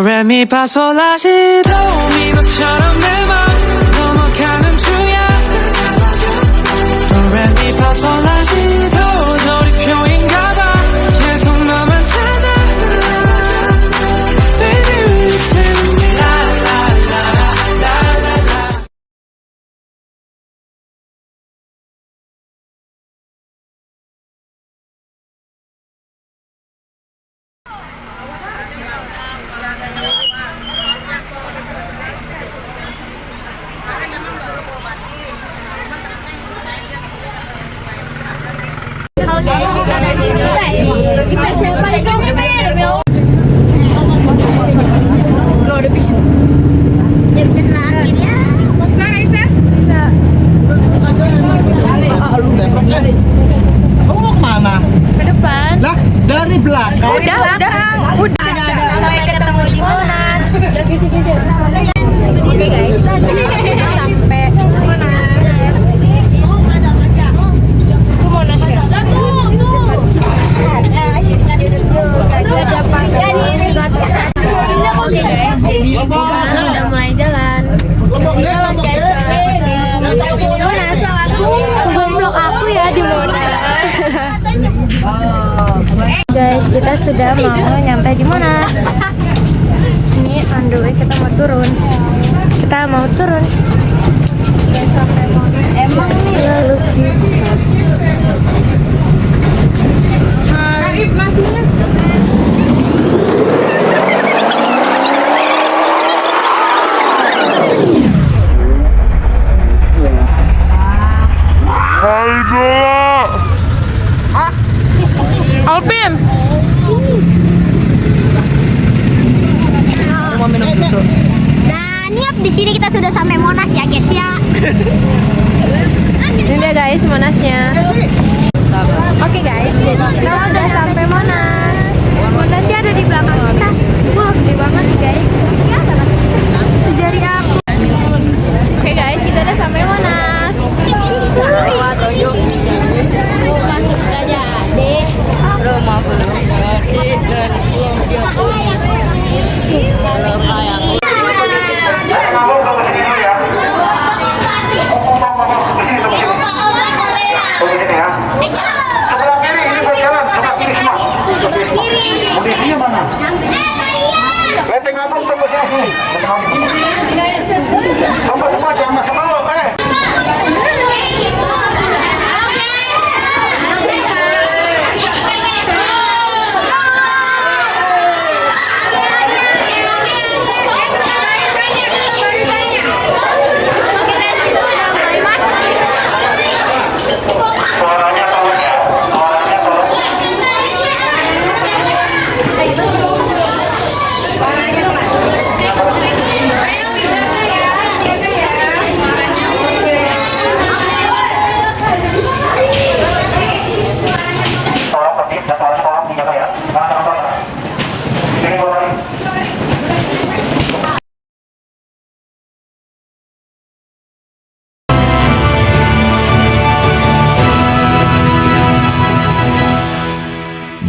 도레미파솔라시도 미로처럼 내 맘 넘어가는 중이야 도레미파솔라시도 돌이표인가봐 계속 너만 찾아 Baby we can be la la la la la la Lo udah bisa. Ya bisa narik ya. Bisa Raisa? Bisa. Kamu mau kemana? Ke depan. Lah, dari belakang. Udah. Sampai ketemu di Monas. Oke guys, sampai Monas. Ke Monas ya? Ada pasar. Oke guys, jadi sekarang udah mulai jalan. Jalan guys, di Monas. Tungguin vlog aku ya di Monas. Guys, kita sudah mau nyampe di Monas. Ini on the way, kita mau turun. Udah sampai Monas. Emang nih lalu kipas. Arif masihnya. Alvin, Mau minum susu. Nah, niap di sini kita sudah sampai Monas ya, guys ya. ini dia guys Monasnya. Oke guys, kita sudah sampai Monas. Monasnya ada di belakang kita. Wah, gede banget nih guys. Sejari aku. Oke guys, kita udah sampai Monas. Masuk aja, dek. Rumah belum jadi dan belum siap kalau kayak Sebelah kiri, ini buat jalan. Sebelah kiri semua. Kondisinya mana? Lenteng abang tunggu sini. Tunggu semua, jangan masuk dulu,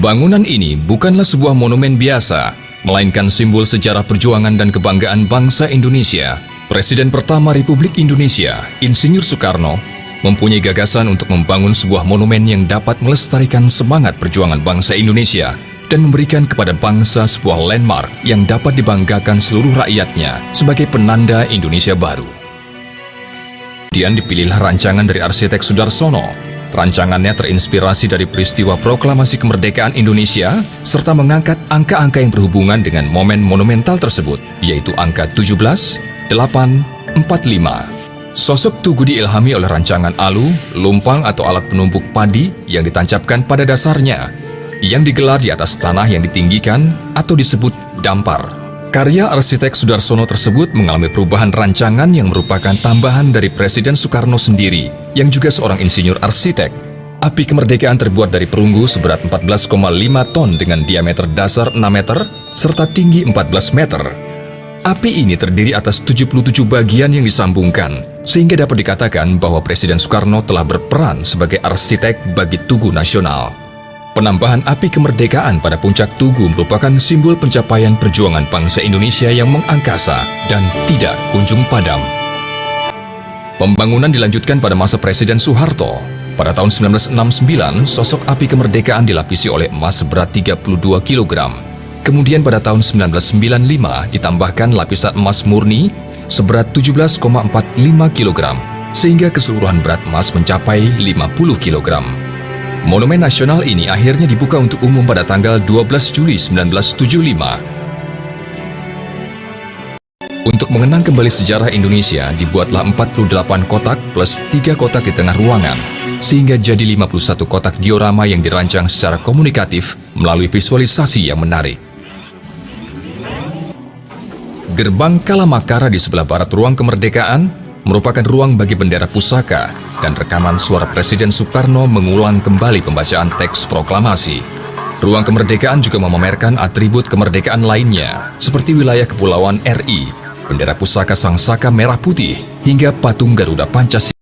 Bangunan ini bukanlah sebuah monumen biasa, melainkan simbol sejarah perjuangan dan kebanggaan bangsa Indonesia. Presiden pertama Republik Indonesia, Insinyur Soekarno, mempunyai gagasan untuk membangun sebuah monumen yang dapat melestarikan semangat perjuangan bangsa Indonesia dan memberikan kepada bangsa sebuah landmark yang dapat dibanggakan seluruh rakyatnya sebagai penanda Indonesia baru. Kemudian dipilihlah rancangan dari arsitek Sudarsono. Rancangannya terinspirasi dari peristiwa proklamasi kemerdekaan Indonesia serta mengangkat angka-angka yang berhubungan dengan momen monumental tersebut, yaitu angka 17, 8, 45. Sosok Tugu diilhami oleh rancangan alu, lumpang atau alat penumpuk padi yang ditancapkan pada dasarnya, yang digelar di atas tanah yang ditinggikan atau disebut dampar. Karya arsitek Sudarsono tersebut mengalami perubahan rancangan yang merupakan tambahan dari Presiden Soekarno sendiri, yang juga seorang insinyur arsitek. Api kemerdekaan terbuat dari perunggu seberat 14,5 ton dengan diameter dasar 6 meter, serta tinggi 14 meter. Api ini terdiri atas 77 bagian yang disambungkan, sehingga dapat dikatakan bahwa Presiden Soekarno telah berperan sebagai arsitek bagi Tugu Nasional. Penambahan api kemerdekaan pada puncak Tugu merupakan simbol pencapaian perjuangan bangsa Indonesia yang mengangkasa dan tidak kunjung padam. Pembangunan dilanjutkan pada masa Presiden Soeharto. Pada tahun 1969, sosok api kemerdekaan dilapisi oleh emas seberat 32 kg. Kemudian pada tahun 1995 ditambahkan lapisan emas murni seberat 17,45 kg, sehingga keseluruhan berat emas mencapai 50 kg. Monumen nasional ini akhirnya dibuka untuk umum pada tanggal 12 Juli 1975. Untuk mengenang kembali sejarah Indonesia, dibuatlah 48 kotak plus 3 kotak di tengah ruangan, sehingga jadi 51 kotak diorama yang dirancang secara komunikatif melalui visualisasi yang menarik. Gerbang Kalamakara di sebelah barat ruang kemerdekaan merupakan ruang bagi bendera pusaka dan rekaman suara Presiden Soekarno mengulang kembali pembacaan teks proklamasi. Ruang kemerdekaan juga memamerkan atribut kemerdekaan lainnya, seperti wilayah kepulauan RI, bendera pusaka Sang Saka merah putih, hingga patung Garuda Pancasila.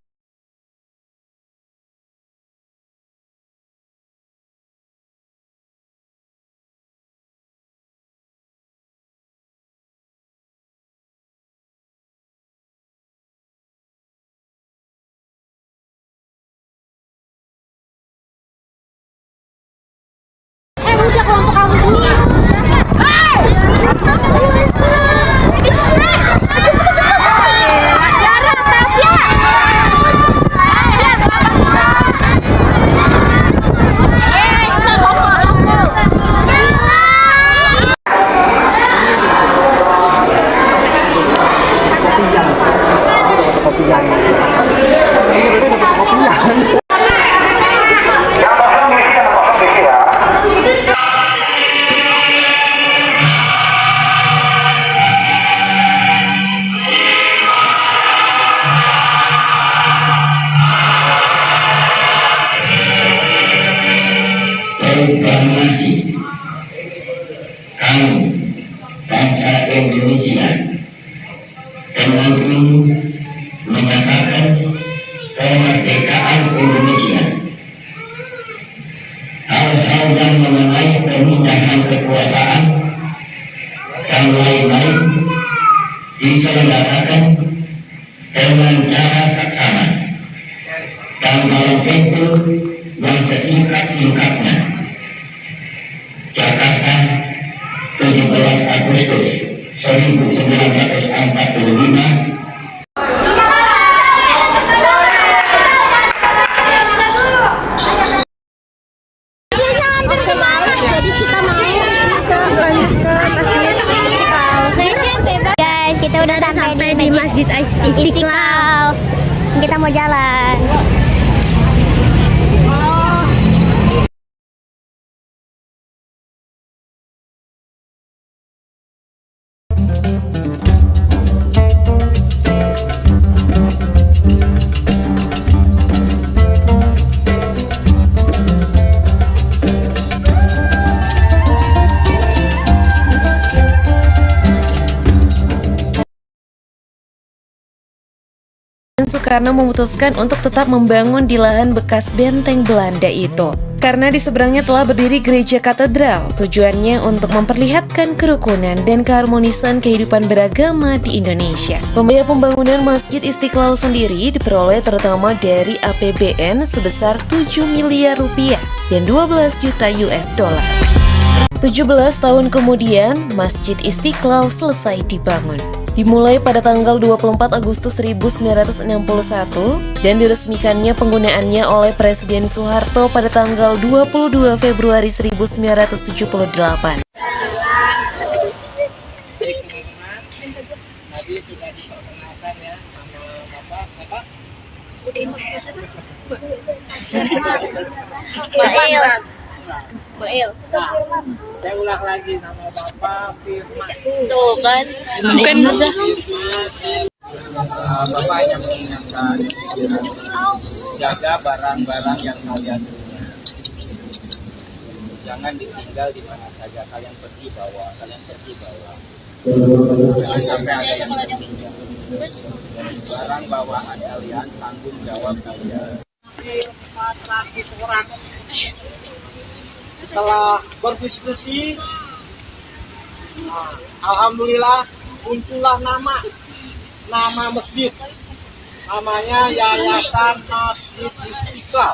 Udah kelompok kamu dulu. Lara, Tasya. Yang kosong diisi, yang kosong diisi ya. Proklamasi kami bangsa Indonesia telah menyatakan kemerdekaan Indonesia. Hal-hal yang mengenai pemindahan kekuasaan dan lain-lain diselenggarakan dengan cara saksama dan dalam bentuk yang sesingkat-singkatnya. Jakarta, 17 Agustus 1945. Jadi kita mau lanjut ke Masjid Istiqlal. Guys, kita udah sampai di Masjid Istiqlal. Kita mau jalan. Soekarno memutuskan untuk tetap membangun di lahan bekas benteng Belanda itu. Karena di seberangnya telah berdiri gereja katedral, tujuannya untuk memperlihatkan kerukunan dan keharmonisan kehidupan beragama di Indonesia. Pembiayaan pembangunan Masjid Istiqlal sendiri diperoleh terutama dari APBN sebesar 7 miliar rupiah dan 12 juta US dollar. 17 tahun kemudian, Masjid Istiqlal selesai dibangun. Dimulai pada tanggal 24 Agustus 1961 dan diresmikannya penggunaannya oleh Presiden Soeharto pada tanggal 22 Februari 1978. Tadi sudah diperkenalkan ya sama Bapak. Bail. Saya ulang lagi nama Bapak Firman. Tuh kan. Bukan udah. Bapak hanya mengingatkan jaga barang-barang yang kalian punya. Jangan ditinggal di mana saja. Kalian pergi bawa. Jangan sampai ada yang tertinggal. Barang bawaan kalian, tanggung jawab kalian. setelah berdiskusi, alhamdulillah muncullah nama masjid. Namanya Yayasan Masjid Istiqlal.